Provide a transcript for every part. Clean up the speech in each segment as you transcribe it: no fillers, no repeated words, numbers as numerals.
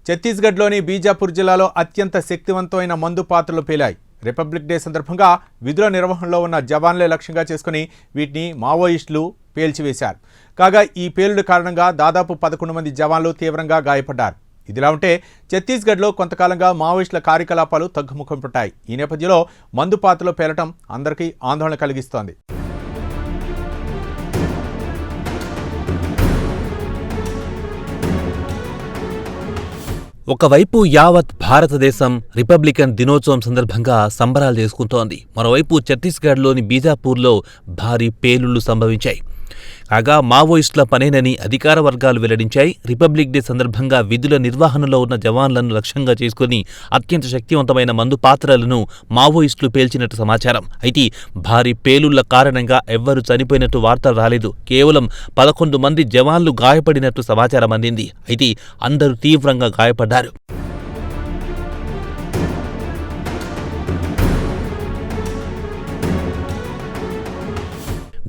ఛత్తీస్గఢ్లోని బీజాపూర్ జిల్లాలో అత్యంత శక్తివంతమైన మందు పాత్రలు పేలాయి. రిపబ్లిక్ డే సందర్భంగా విధుల నిర్వహణలో ఉన్న జవాన్లే లక్ష్యంగా చేసుకుని వీటిని మావోయిస్టులు పేల్చివేశారు. కాగా ఈ పేలుడు కారణంగా దాదాపు 11 మంది జవాన్లు తీవ్రంగా గాయపడ్డారు. ఇదిలా ఉంటే ఛత్తీస్గఢ్లో కొంతకాలంగా మావోయిస్టుల కార్యకలాపాలు తగ్గుముఖం పట్టాయి. ఈ నేపథ్యంలో మందు పాత్రలు పేలటం అందరికీ ఆందోళన కలిగిస్తోంది. ఒకవైపు యావత్ భారతదేశం రిపబ్లికన్ దినోత్సవం సందర్భంగా సంబరాలు చేసుకుంటోంది. మరోవైపు ఛత్తీస్గఢ్లోని బీజాపూర్లో భారీ పేలుళ్లు సంభవించాయి. కాగా మావోయిస్టుల పనేనని అధికార వర్గాలు వెల్లడించాయి. రిపబ్లిక్ డే సందర్భంగా విధుల నిర్వహణలో ఉన్న జవాన్లను లక్ష్యంగా చేసుకుని అత్యంత శక్తివంతమైన మందు పాత్రలను మావోయిస్టులు పేల్చినట్టు సమాచారం. అయితే భారీ పేలుళ్ల కారణంగా ఎవ్వరూ చనిపోయినట్టు వార్తలు రాలేదు. కేవలం 11 మంది జవాన్లు గాయపడినట్టు సమాచారం అందింది. అయితే అందరూ తీవ్రంగా గాయపడ్డారు.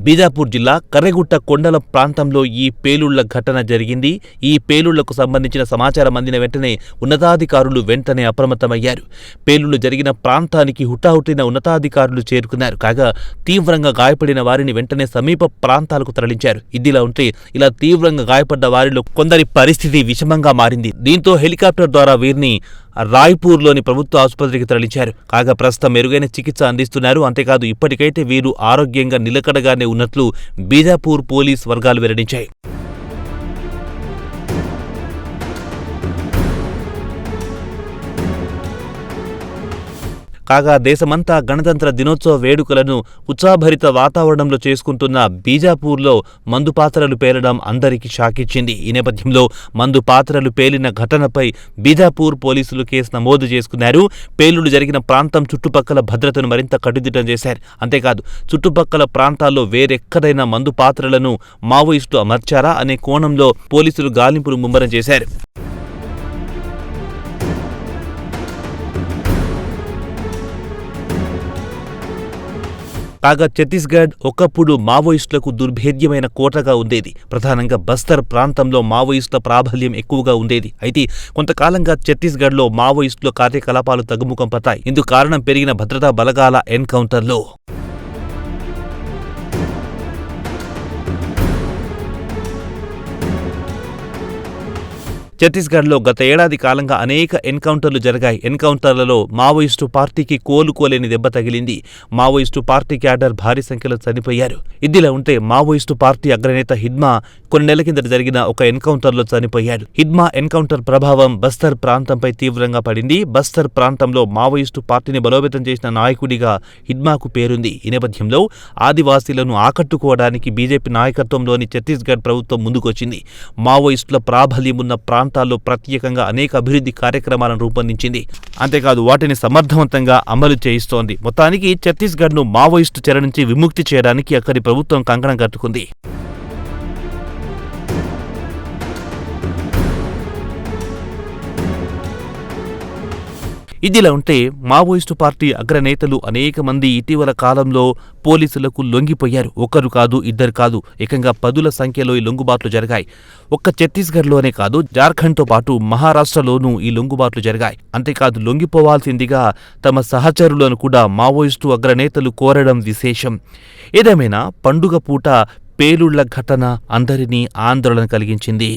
బీజాపూర్ జిల్లా కర్రెగుట్ట కొండల ప్రాంతంలో ఈ పేలుళ్ల ఘటన జరిగింది. ఈ పేలుళ్లకు సంబంధించిన సమాచారం అందిన వెంటనే ఉన్నతాధికారులు వెంటనే అప్రమత్తమయ్యారు. పేలుళ్లు జరిగిన ప్రాంతానికి హుటాహుటిన ఉన్నతాధికారులు చేరుకున్నారు. కాగా తీవ్రంగా గాయపడిన వారిని వెంటనే సమీప ప్రాంతాలకు తరలించారు. ఇదిలా ఉంటే ఇలా తీవ్రంగా గాయపడ్డ వారిలో కొందరి పరిస్థితి విషమంగా మారింది. దీంతో హెలికాప్టర్ ద్వారా వీరిని రాయ్పూర్లోని ప్రభుత్వ ఆసుపత్రికి తరలించారు. కాగా ప్రస్తుతం మెరుగైన చికిత్స అందిస్తున్నారు. అంతేకాదు ఇప్పటికైతే వీరు ఆరోగ్యంగా నిలకడగానే ఉన్నట్లు బీజాపూర్ పోలీస్ వర్గాలు వెల్లడించాయి. కాగా దేశమంతా గణతంత్ర దినోత్సవ వేడుకలను ఉత్సాహభరిత వాతావరణంలో చేసుకుంటున్న బీజాపూర్లో మందు పాత్రలు పేలడం అందరికీ షాకిచ్చింది. ఈ నేపథ్యంలో మందు పాత్రలు పేలిన ఘటనపై బీజాపూర్ పోలీసులు కేసు నమోదు చేసుకున్నారు. పేలుడు జరిగిన ప్రాంతం చుట్టుపక్కల భద్రతను మరింత కట్టుదిట్టం చేశారు. అంతేకాదు చుట్టుపక్కల ప్రాంతాల్లో వేరెక్కడైనా మందు పాత్రలను మావోయిస్టులు అమర్చారా అనే కోణంలో పోలీసులు గాలింపులు ముమ్మరం చేశారు. కాగా ఛత్తీస్గఢ్ ఒకప్పుడు మావోయిస్టులకు దుర్భేద్యమైన కోటగా ఉండేది. ప్రధానంగా బస్తర్ ప్రాంతంలో మావోయిస్టుల ప్రాబల్యం ఎక్కువగా ఉండేది. అయితే కొంతకాలంగా ఛత్తీస్గఢ్లో మావోయిస్టుల కార్యకలాపాలు తగ్గుముఖం పట్టాయి. ఇందుకు కారణం పెరిగిన భద్రతా బలగాల ఎన్కౌంటర్లో. ఛత్తీస్గఢ్లో గత ఏడాది కాలంగా అనేక ఎన్కౌంటర్లు జరిగాయి. ఎన్కౌంటర్లలో మావోయిస్టు పార్టీకి కోలుకోలేని దెబ్బ తగిలింది. మావోయిస్టు పార్టీ క్యాడర్ భారీ సంఖ్యలో చనిపోయారు. ఇదిలా ఉంటే మావోయిస్టు పార్టీ అగ్రనేత హిడ్మా కొన్ని నెలల కిందట జరిగిన ఒక ఎన్కౌంటర్లో చనిపోయాడు. హిడ్మా ఎన్కౌంటర్ ప్రభావం బస్తర్ ప్రాంతంపై తీవ్రంగా పడింది. బస్తర్ ప్రాంతంలో మావోయిస్టు పార్టీని బలోపేతం చేసిన నాయకుడిగా హిడ్మాకు పేరుంది. ఈ నేపథ్యంలో ఆదివాసీలను ఆకట్టుకోవడానికి బీజేపీ నాయకత్వంలోని ఛత్తీస్గఢ్ ప్రభుత్వం ముందుకొచ్చింది. మావోయిస్టుల ప్రాబల్యం ఉన్న ప్రాంతాల్లో ప్రత్యేకంగా అనేక అభివృద్ధి కార్యక్రమాలను రూపొందించింది. అంతేకాదు వాటిని సమర్థవంతంగా అమలు చేయిస్తోంది. మొత్తానికి ఛత్తీస్గఢ్ను మావోయిస్టు చెర నుంచి విముక్తి చేయడానికి అక్కడి ప్రభుత్వం కంకణం కట్టుకుంది. ఇదిలా ఉంటే మావోయిస్టు పార్టీ అగ్రనేతలు అనేక మంది ఇటీవల కాలంలో పోలీసులకు లొంగిపోయారు. ఒకరు కాదు, ఇద్దరు కాదు, ఏకంగా 10ల సంఖ్యలో ఈ లొంగుబాట్లు జరిగాయి. ఒక్క ఛత్తీస్గఢ్లోనే కాదు, జార్ఖండ్తో పాటు మహారాష్ట్రలోనూ ఈ లొంగుబాట్లు జరిగాయి. అంతేకాదు లొంగిపోవాల్సిందిగా తమ సహచరులను కూడా మావోయిస్టు అగ్రనేతలు కోరడం విశేషం. ఏదేమైనా పండుగ పూట పేలుళ్ల ఘటన అందరినీ ఆందోళన కలిగించింది.